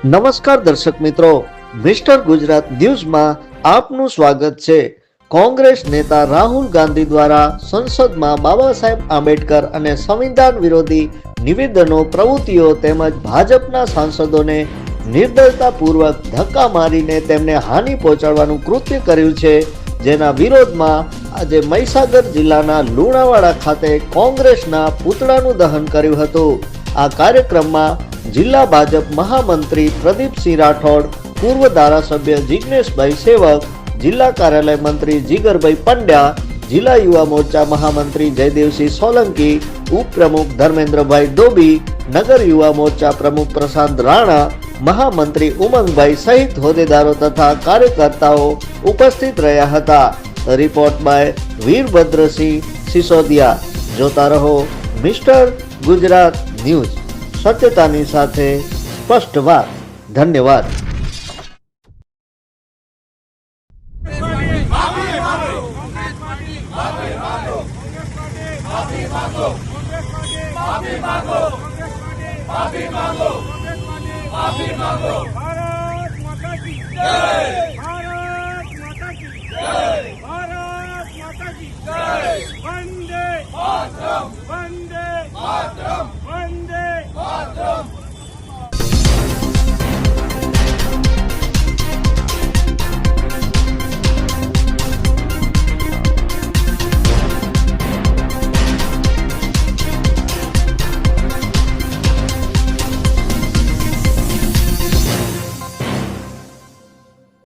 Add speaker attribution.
Speaker 1: નમસ્કાર દર્શક મિત્રો, મિસ્ટર ગુજરાત ન્યૂઝમાં આપનું સ્વાગત છે। કોંગ્રેસ નેતા રાહુલ ગાંધી દ્વારા સંસદમાં બાબા સાહેબ આંબેડકર અને સંવિધાન વિરોધી નિવેદનો, પ્રવૃત્તિઓ તેમજ ભાજપના સાંસદોને નિર્દયતાપૂર્વક ધક્કા મારીને તેમને હાનિ પહોંચાડવાનું કૃત્ય કર્યું છે, જેના વિરોધમાં આજે મહીસાગર જિલ્લાના લુણાવાડા ખાતે કોંગ્રેસના પૂતળાનું દહન કર્યું હતું। આ કાર્યક્રમમાં જિલ્લા ભાજપ મહામંત્રી પ્રદીપસિંહ રાઠોડ, પૂર્વ ધારાસભ્ય જિગ્નેશભાઈ સેવક, જિલ્લા કાર્યાલય મંત્રી જીગરભાઈ પંડ્યા, જિલ્લા યુવા મોરચા મહામંત્રી જયદેવસિંહ સોલંકી, ઉપપ્રમુખ ધર્મેન્દ્રભાઈ ડોબી, નગર યુવા મોરચા પ્રમુખ પ્રશાંત રાણા, મહામંત્રી ઉમંગભાઈ સહિત હોદ્દેદારો તથા કાર્યકર્તાઓ ઉપસ્થિત રહ્યા હતા। Report by Virbhadrasinh Sisodiya. જોતા રહો મિસ્ટર ગુજરાત ન્યૂઝ, સત્યતાની સાથે સ્પષ્ટ વાત। ધન્યવાદ।
Speaker 2: भारत माता की जय।